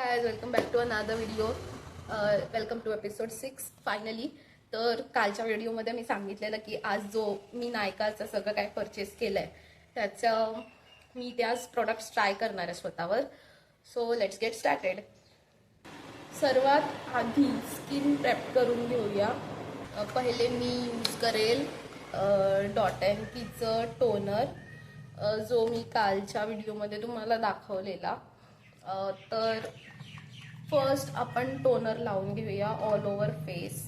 Guys, welcome back to another video. Welcome to episode 6 finally. तर कालच्या व्हिडिओमध्ये मी सांगितलेलं की आज जो मी नायकाचं सगळं काय परचेस केलं आहे त्याचं मी त्याच प्रोडक्ट्स ट्राय करणार आहे स्वतःवर. So let's get started. सर्वात आधी स्किन प्रेप करून घेऊया. पहिले मी यूज करेल डॉट अँड कीचं टोनर, जो मी कालच्या व्हिडिओमध्ये तुम्हाला दाखवलेला. तर फर्स्ट आपण टोनर लावून घेऊया all over face.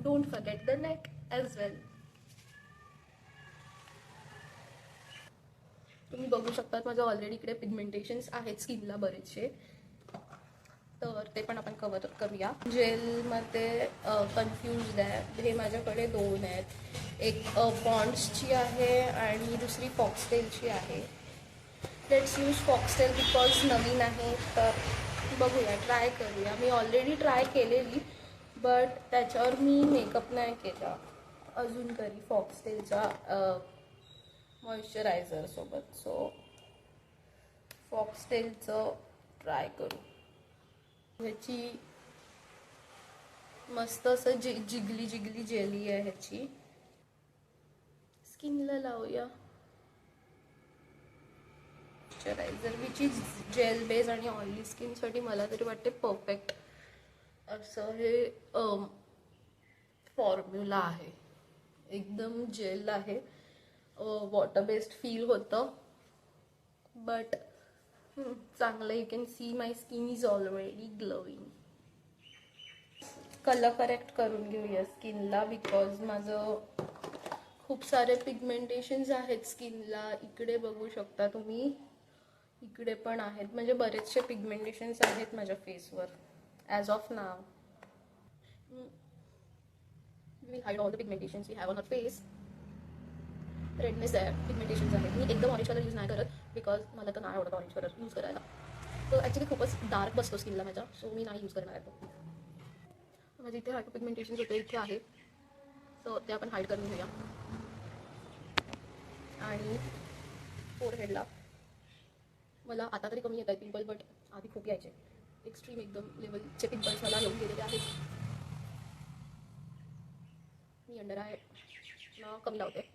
Don't forget the neck as well. तुम्ही बघू शकतात माझं ऑलरेडी इकडे पिगमेंटेशन्स आहेत स्किनला बरेचसे, तर ते पण आपण कव्हर करूया. जेलमध्ये कन्फ्युज्ड आहे. हे माझ्याकडे दोन आहेत, एक पॉन्ड्सची आहे आणि दुसरी फॉक्सटेलची आहे. लेट्स यूज फॉक्सटेल बिकॉज नवीन आहे, तर बघूया, ट्राय करूया. मी ऑलरेडी ट्राय केलेली बट त्याच्यावर मी मेकअप नाही केला अजून तरी फॉक्सटेलचा मॉइश्चरायझर सोबत. सो फॉक्सटेलचं ट्राय करू. ह्याची मस्त असं जिगली जिगली जेली आहे ह्याची. स्किनला लावूया moisturiser which is gel base आणि ऑइली स्किनसाठी मला तरी वाटते परफेक्ट असं हे फॉर्म्युला आहे. एकदम जेल आहे, वॉटर बेस्ड फील होतं बट चांगलं. You can see my skin is already glowing. Colour correct करून घेऊया स्किनला बिकॉज माझं खूप सारे पिगमेंटेशन्स आहेत स्किनला. इकडे बघू शकता तुम्ही, इकडे पण आहेत, म्हणजे बरेचसे पिगमेंटेशन्स आहेत माझ्या फेसवर as of now. We will hide all the pigmentations we have on our face. Redness आहे, पिगमेंटेशन्स आहेत. मी एकदम ऑरेंज कलर यूज नाही करत बिकॉज मला तर नाही आवडत ऑरेंज कलर यूज करायला. तर ॲक्च्युली खूपच डार्क बसतो स्किनला माझ्या, सो मी नाही यूज करणार आहे तो. माझे इथे हायपर पिगमेंटेशन्स होते, इथे आहे, सो ते आपण हाईड करून घेऊया. आणि फोरहेडला मला आता तरी कमी येत आहे पिंपल, बट आधी खूप यायचे. एक्स्ट्रीम एकदम लेवलचे पिंपल्स मला येऊन गेलेले आहेत. मी अंडर आय ना कमी लावते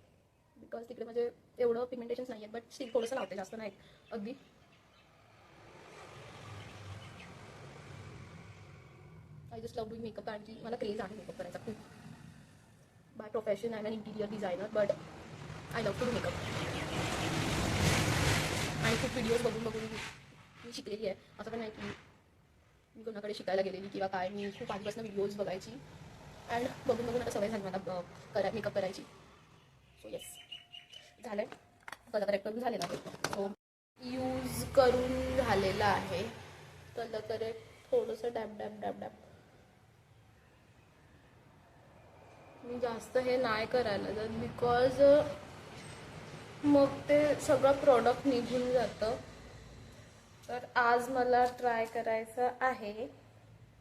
बिकॉज तिकडे माझे एवढं पिगमेंटेशन्स नाही आहेत, बट स्टिल थोडंसं लावते, जास्त नाही अगदी. I just love doing makeup, कारण की मला क्रेज आहे मेकअप करायचा खूप. By profession I am an interior designer, but I love to do makeup. आणि खूप व्हिडिओज बघून बघून मी शिकलेली आहे. असं पण नाही की मी कोणाकडे शिकायला गेलेली किंवा काय. मी खूप आधीपासून व्हिडिओज बघायची अँड बघून बघून आता सवय झाली मला मेकअप करायची. सो येस, झालं आहे. कलर करेक्ट करून झालेला आहे, सो यूज करून झालेला आहे कलर करेक्ट. थोडंसं डॅब डॅब डॅब डॅब. मी जास्त हे नाही करायला जात बिकॉज मग ते सगळं प्रॉडक्ट निघून जातं. तर आज मला ट्राय करायचं आहे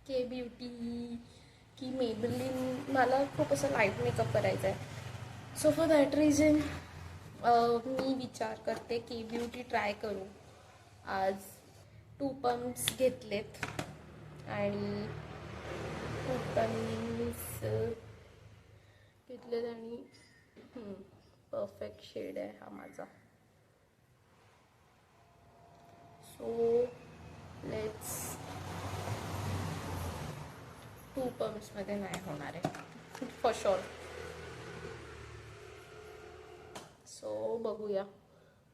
के ब्युटी की मेबलिन. मला खूप असं लाईट मेकअप करायचं आहे, सो फॉर दॅट रिझन मी विचार करते के ब्युटी ट्राय करू. आज 2 पंप्स घेतलेत आणि 2 पंप्स घेतलेत आणि परफेक्ट शेड आहे हा माझा. सो लेट्स 2 पंप्समध्ये नाही होणार आहे फॉर शुअर. सो बघूया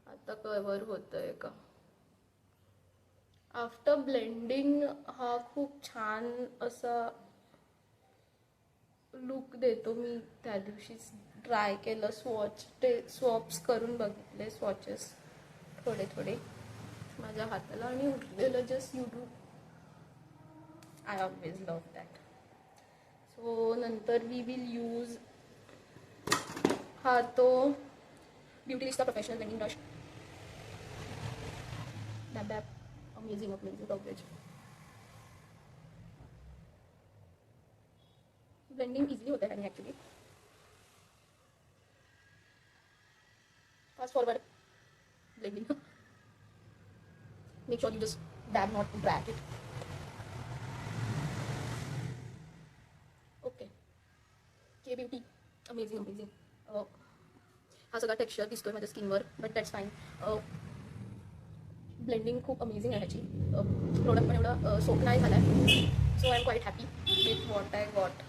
आता कवर होतंय का. आफ्टर ब्लेंडिंग हा खूप छान असा लुक देतो. मी त्या दिवशीच ट्राय केलं, स्वॉप्स करून बघितले स्वॉचेस थोडे थोडे माझ्या हाताला आणि उठलेलं just YouTube. I always love that. So नंतर वी विल यूज हा तो ब्युटीलिस्टचा professional blending brush. Dab dab. Amazing amazing coverage. Blending easily होतं आहे आणि actually fast forward blending. Make sure you just dab, not drag it. Okay. K Beauty. Amazing, amazing. हा सगळा texture दिसतोय माझ्या स्किनवर, बट दॅट्स फाईन. ब्लेंडिंग खूप amazing आहे ह्याची. प्रोडक्ट पण एवढा सोप नाही झाला आहे. So I am quite happy with what I got.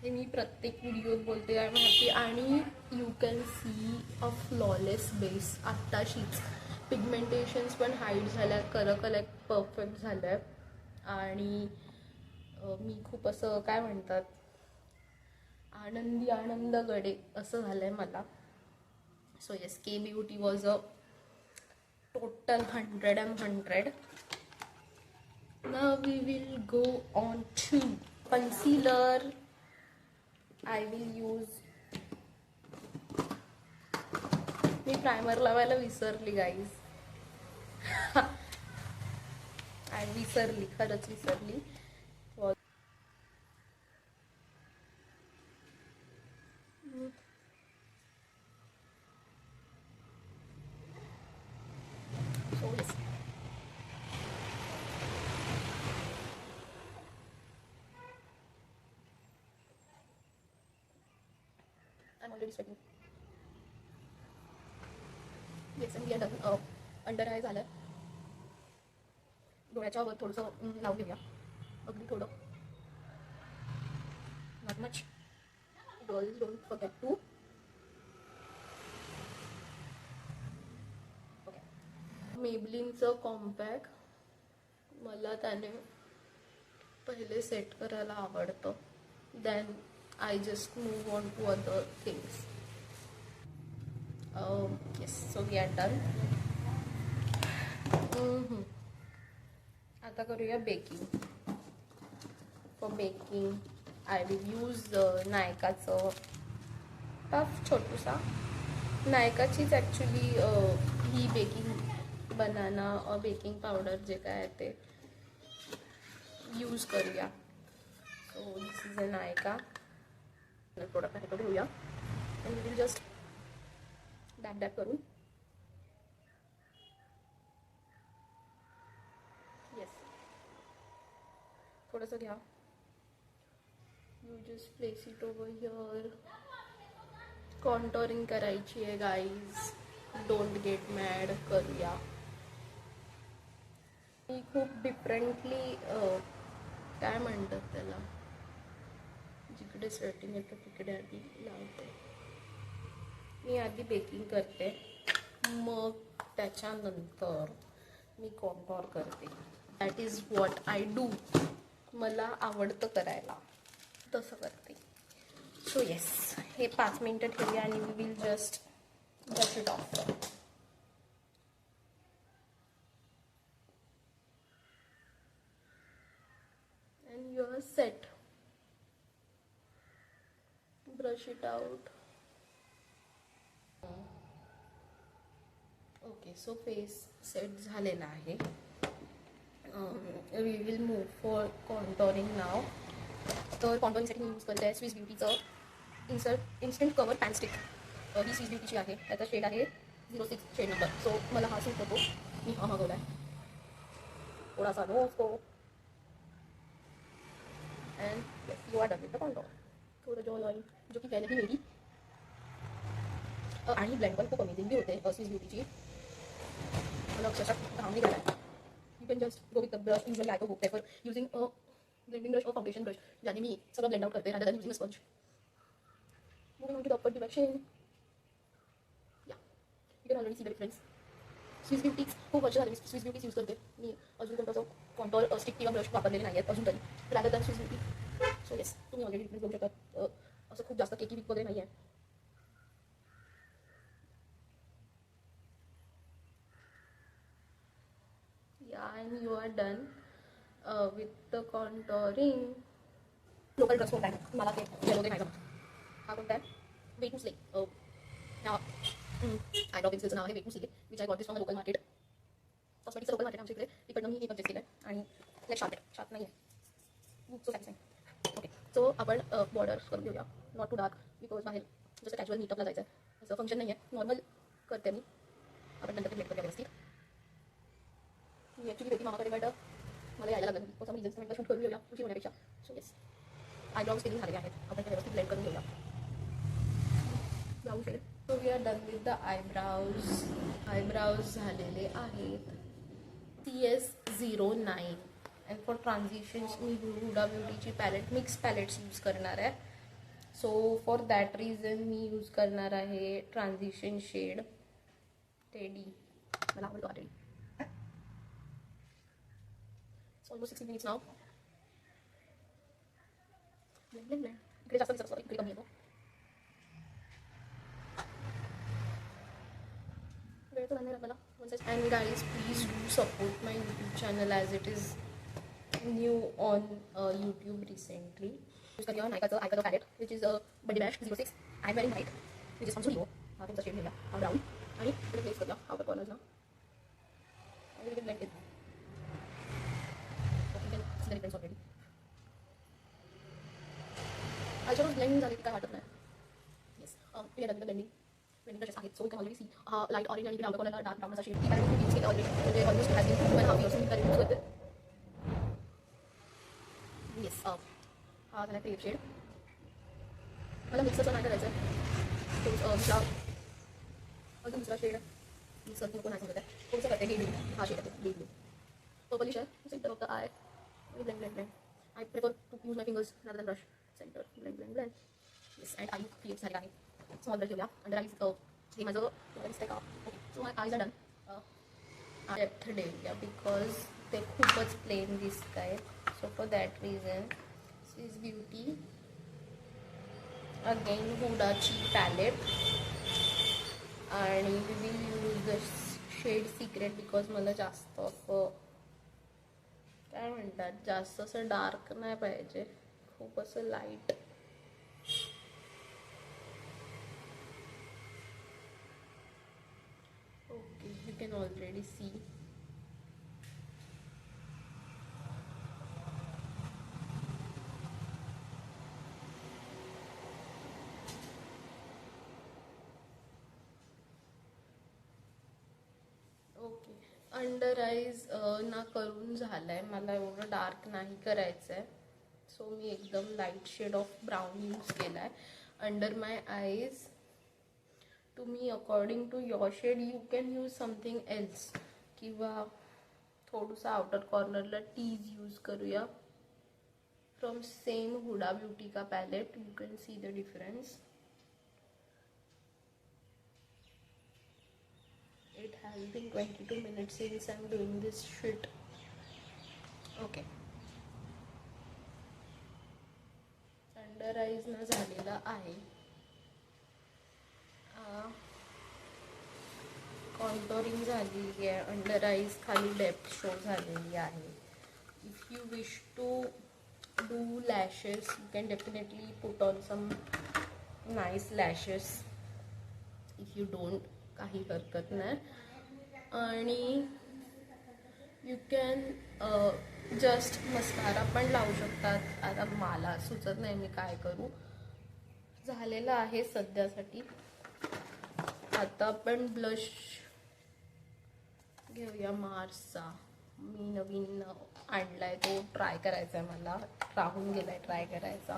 हे मी प्रत्येक व्हिडिओत बोलते, आय एम हॅपी. आणि you can see a flawless base. आत्ताशीच पिगमेंटेशन्स पण हाईड झाल्या, कलर परफेक्ट झालं आहे. आणि मी खूप असं काय म्हणतात, आनंद गडे असं झालं आहे मला. So yes, K beauty was a total 100. Now we will go on to concealer. I will use, me primer लावायला विसरली गाईज. आणि विसरली, खरंच विसरली. So yes. I'm already sweating. Yes, and we are done. Under eye झालं. डोळ्याच्या वर थोडंसं लावून घेऊया, अगदी थोडं, not much. Girls don't forget to. Okay. मेबलिनचं कॉम्पॅक्ट मला त्याने पहिले सेट करायला आवडतं. Then I just move on to other things. Yes, so we are done. आता करूया baking. For baking I will use नायकाचं टफ छोटूसा. नायकाचीच ॲक्च्युली ही बेकिंग बनाना बेकिंग पावडर जे काय आहे ते यूज करूया. सो दिस इज अ नायका प्रोडक्ट आहे, तो घेऊया. आणि वी विल जस्ट डॅप डॅप करून. येस, थोडंसं घ्या. You just place it over here. Contouring करायची आहे गाईज, डोंट गेट मॅड. करूया. मी खूप डिफरंटली काय म्हणतात त्याला, जिकडे स्वेटिंग येतं तिकडे आधी लावते. मी आधी बेकिंग करते, मग त्याच्यानंतर मी कॉन्टोर करते. That is what I do. मला आवडतं करायला, तसं करते. सो येस, हे 5 मिनटं ठेवूया आणि we will just brush it off. And you are set. Brush it out. Okay, so face set झालेला आहे. We will move for contouring now. तर कॉन्टोरिंगसाठी मी यूज करते आहे स्विस ब्युटीचं इन्स्टंट कवर पॅन स्टिक. ही स्विस ब्युटीची आहे, त्याचा शेड आहे 06 शेड नंबर. सो मला हा सूट होतो, मी हा मागवला आहे. थोडासा नो उसको. And you are done with the contour. थोडं जॉ लाईन जो की पहले ही मेरी. आणि ब्लेंड पण खूप अमेझिंगली होते स्विस ब्युटीची. मला अक्षरशः काम नाही करायला. You can just go with the brush. Usually I go prefer using a blending brush or foundation brush, ज्याने मी सगळं ब्लेंड आउट करते, rather than using a sponge. Moving on to the upper direction. Yeah, you can already see the difference. Swiss beauty's खूप वर्ष झाली Swiss beauty's use करते मी. अजून कोणताचं कॉन्टोर स्टिक किंवा ब्रश वापरलेले नाही आहेत अजून तरी, rather than Swiss beauty. So yes, तुम्ही ऑलरेडी डिफरन्स बघू शकता. असं खूप जास्त केकी वीक वगैरे नाही आहे. Yeah, and you are done with the contouring. Local drugs कोणता आहे मला ते येलो ते नाही जमत. हा कोणता आहे, वेट टू स्ले. ह्या आयब्रो पेन्सिलचं नाव आहे wait to slay, which I got this from local market. कॉस्मेटिक्सचं लोकल मार्केट आमच्या इकडे, तिकडनं मी हे परचेस केलं आहे. आणि लाईक शार्प नाही आहे, सो सॅटिस्फाईंग. ओके, सो आपण बॉर्डर करून घेऊया, नॉट टू डार्क, बिकॉज बाहेर जसं कॅज्युअल मीटअपला जायचं आहे, असं फंक्शन नाही आहे, नॉर्मल करते मी. आपण नंतर ते ब्लेंड करूया व्यवस्थित. ॲक्च्युली होती मामाकडे, बट मला यायला लागलं फॉर सम रिझन्स. म्हटलं शूट करून घेऊया उशीर होण्यापेक्षा. सो येस, आयब्राउज फिलिंग झालेले आहेत. आपण व्यवस्थित ब्लेंड करून घेऊया. Brown shade. So we are done with the eyebrows. Eyebrows झालेले आहेत. CS09. अँड फॉर ट्रान्झिशन्स मी हुडा ब्युटीची पॅलेट, मिक्स पॅलेट्स यूज करणार आहे. सो फॉर दॅट रिझन मी यूज करणार आहे ट्रान्झिशन शेड टेडी. मला आवडतो हा टेडी. ऑलमोस्ट 60 मिनिट्स नाव. इकडे जास्त दिसत, सॉरी इकडे कमी येतो. वेळ तर नाही मला. And guys, please do support my YouTube channel as it is new on YouTube recently. Use करूया नायकाचं आयकाचं palette which is buddy bash 06. I wearing white which is also Leo. हा तुमचा शेड घेऊया, हा ब्राऊन. आणि इकडे प्लेस करूया आउटर कॉर्नर्सला. आणि इकडे ब्लेंड केलं. the difference already. Eyeshadows blend झाले की काय वाटत नाही. Yes, we are done with the blending. Blending brushes आहेत, so you can already see light orange आणि outer corner dark brown असा shade. ही palette मी use केलं already. म्हणजे almost has been 2.5 years मी तरी use करते. Yes, हा झाला क्रिएट शेड. मला मिक्सरचं नाही करायचं आहे. तो दुसरा शेड मिक्सर नको नाही सांगत आहे. थोडंसं करते डे ब्लू. हा शेड आहे डे ब्लू. पर्पलिश आहे. Centre of the I. Blend, blend, blend. I prefer to use my fingers rather than brush. Center, blend, blend, blend. Yes, and eye create झालेला आहे. Small brush घेऊया. Under eyes हे माझं दिसतंय का? Okay, so my eyes are done. Depth देऊया because ते खूपच plain दिसत आहेत. So for that reason, this is beauty. Again, हुडाची palette. आणि we will use the shade Secret because मला जास्त काय म्हणतात, जास्त असं डार्क नाही पाहिजे, खूप असं light. Okay, you can already see. Okay, under eyes ना करून झालं आहे. मला एवढं डार्क नाही करायचं आहे. सो मी एकदम light shade of brown use केला आहे अंडर माय आईज. तुम्ही according to your shade you can use something else. किंवा थोडंसं आउटर कॉर्नरला टीज यूज करूया फ्रॉम सेम हुडा ब्युटी का palette. You can see the difference. It has been 22 minutes since I'm doing this shit. Okay. Under eyes ना झालेला आहे. Contouring झालेली आहे. अंडर आईज खाली डेप्थ शो झालेली आहे. If you wish to do lashes you can definitely put on some nice lashes. If you don't, काही हरकत नाही. आणि यू कॅन जस्ट मस्कारा पण लावू शकतात. आता मला सुचत नाही मी काय करू. झालेलं आहे सध्यासाठी. आता आपण ब्लश घेऊया मार्सचा. मी नवीन आणलाय, तो ट्राय करायचा आहे. मला राहून गेलाय ट्राय करायचा.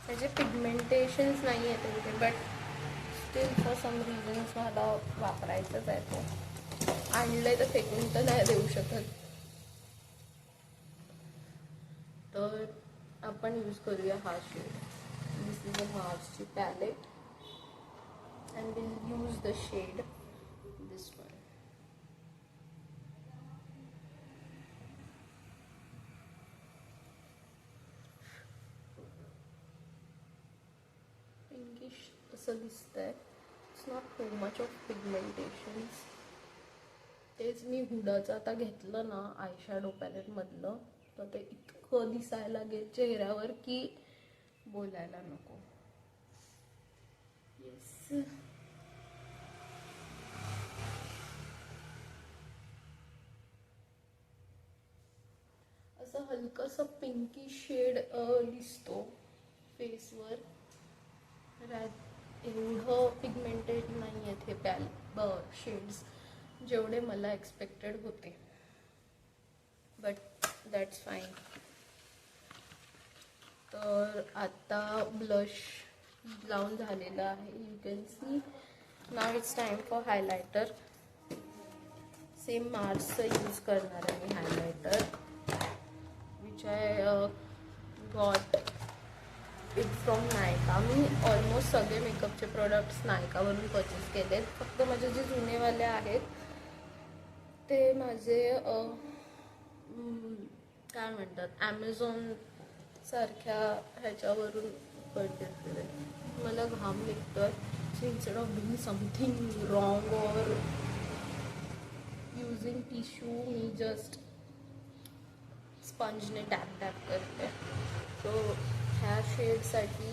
त्याचे पिगमेंटेशन्स नाही आहेत त्यांचे, but still for some reasons मला वापरायचंच आहे. तो आणलंय तर फेकून तर नाही देऊ शकत. तर आपण यूज करूया हा शेड. दिस इज अ मार्सची palette and will use the shade this one. Pinkish असं दिसतंय. It's not too much of pigmentations. तेच मी हुडाचं आता घेतलं ना आयशॅडो पॅलेटमधलं, तर ते इतकं दिसायला लागेल चेहऱ्यावर की बोलायला नको. येस, असं हलकंसं पिंकी शेड दिसतो फेसवर. एवढं पिगमेंटेड नाही आहेत हे शेड्स. जेवढे मला एक्सपेक्टेड होते, बट दॅट्स फाईन. तर आता ब्लश लावून झालेलं आहे. You can see. Now it's time for highlighter. Same मार्सचं यूज करणार आहे मी highlighter, which I got it from Nykaa. मी ऑलमोस्ट सगळे मेकअपचे प्रोडक्ट्स नायकावरून परचेस केलेत. फक्त माझे जे जुनेवाले आहेत ते माझे काय म्हणतात, ॲमेझॉन सारख्या ह्याच्यावरून परचेस केले. मला घाम निघतोय. So instead of doing something wrong or using tissue, मी जस्ट स्पंजने टॅप टॅप करते. सो ह्या शेडसाठी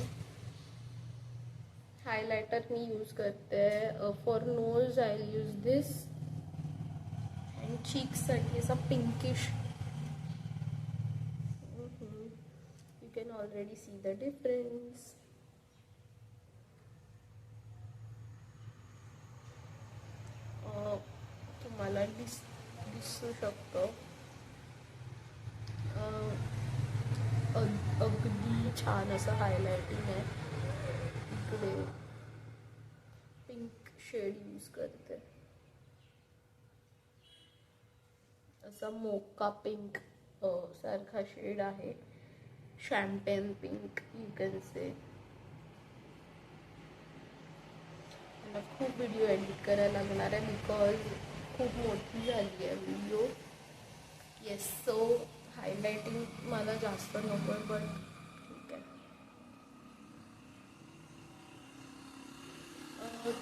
हायलायटर मी यूज करते. For nose I will use this, and चीक्ससाठी असा pinkish. You can already see the difference. तुम्हाला दिसू शकतो. अगदी छान असं हायलायटिंग आहे. इकडे पिंक शेड यूज करते, असा मोका पिंक सारखा शेड आहे. Champagne pink you can say. मला खूप व्हिडिओ एडिट करायला लागणार आहे बिकॉज खूप मोठी झाली आहे व्हिडिओ. येस, सो हायलायटिंग मला जास्त नको आहे, बट ठीक आहे.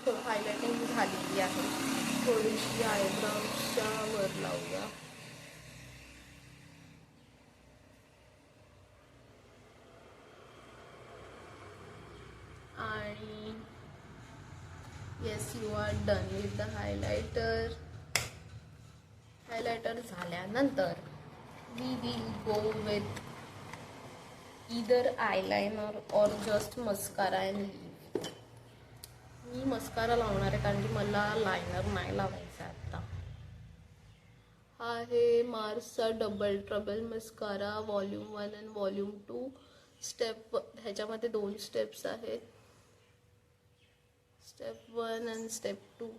थोडं हायलायटिंग झालेली आहे. थोडीशी आयब्राऊजच्या वर लावूया. आणि yes, you are done with the highlighter. Highlighter झाल्यानंतर we will go with either eyeliner or just mascara and leave. मी मस्कारा लावणार आहे कारण की मला लायनर नाही लावायचा आहे आता. हा आहे मार्सचा double trouble mascara volume 1 and volume 2. Step ह्याच्यामध्ये 2 स्टेप्स आहेत, स्टेप 1 अँड स्टेप 2.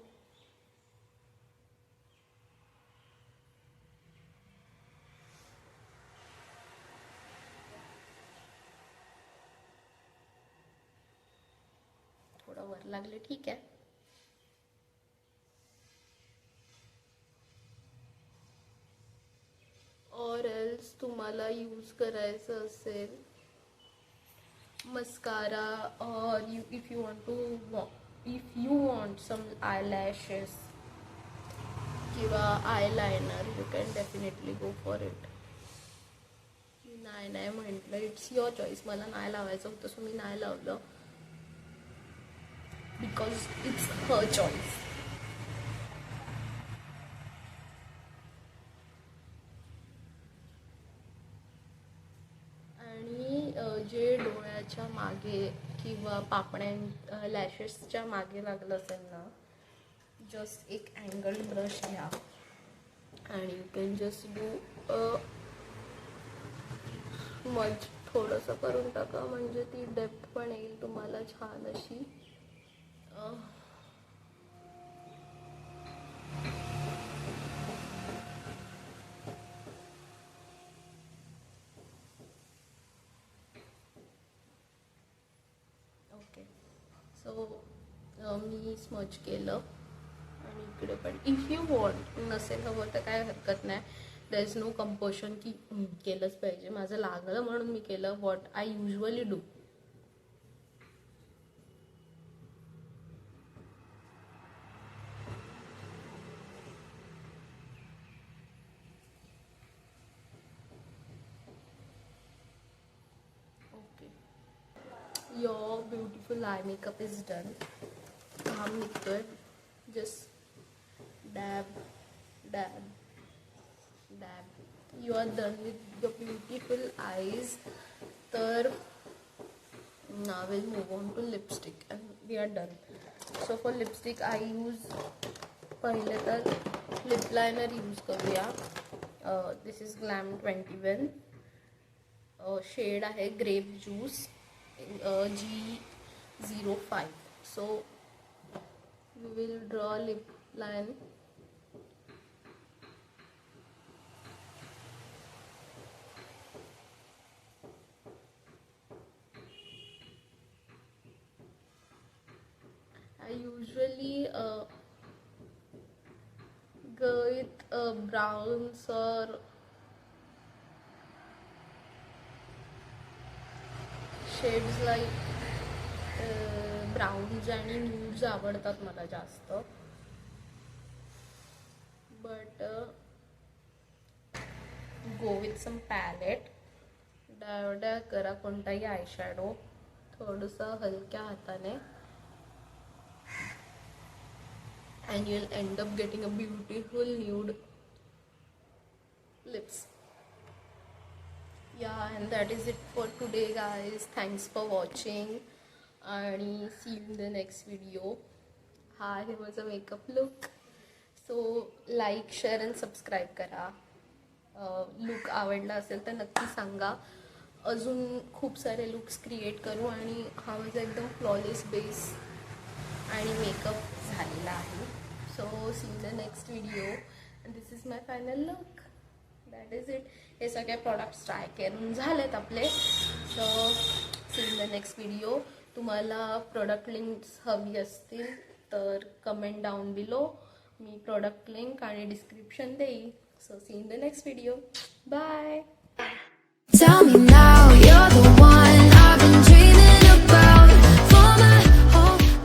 थोडं वर लागले, ठीक आहे. और एल्स तुम्हाला यूज करायचं असेल mascara, or if you want some eyelashes किंवा eyeliner, you can definitely go for it. नाही म्हटलं, इट्स युअर चॉईस. मला नाही लावायचं होतं, सो मी नाही लावलं बिकॉज इट्स हर चॉईस. आणि जे डोळ्याच्या मागे किंवा पापण्या लॅशेसच्या मागे लागलं असेल ना, जस्ट एक अँगल ब्रश घ्या आणि यू कॅन जस्ट डू मज थोडंसं करून टाका, म्हणजे ती डेप्थ पण येईल तुम्हाला छान अशी. ओके, सो मी स्मच केलं आणि इकडे पण इफ यू वॉन्ट, नसेल हवं तर काय हरकत नाही. देर इज नो कंपल्शन की केलंच पाहिजे. माझं लागलं म्हणून मी केलं. What I usually do, your beautiful eye makeup is done. घाम निघतोय. Just dab dab dab. You are done with your beautiful eyes. तर now we'll move on to lipstick and we are done. So for lipstick I use पहिले तर lip liner use करूया. This is glam 21. Shade आहे grape juice G05. So we will draw lip line. I usually go with browns or shades like browns आणि nudes आवडतात मला जास्त. But go with some palette. डायोड्या करा कोणताही eye shadow थोडंसं हलक्या हाताने and you'll end up getting a beautiful nude lips. Yeah, and that is it for today guys. Thanks for watching and see you in the next video. हा हे माझं makeup look. So like share and subscribe करा. Look आवडला असेल तर नक्की सांगा. अजून खूप सारे लुक्स क्रिएट करू आणि हा माझा एकदम फ्लॉलेस बेस आणि मेकअप झालेला आहे. So see in the next video and this is my final look. That is it. हे सगळे प्रॉडक्ट्स ट्राय करून झालेत आपले. So see in the next video. तुम्हाला प्रोडक्ट लिंक्स हवी असतील तर कमेंट डाऊन बिलो. मी प्रोडक्ट लिंक आणि डिस्क्रिप्शन देईन. So see in the next video. Bye. Tell me now.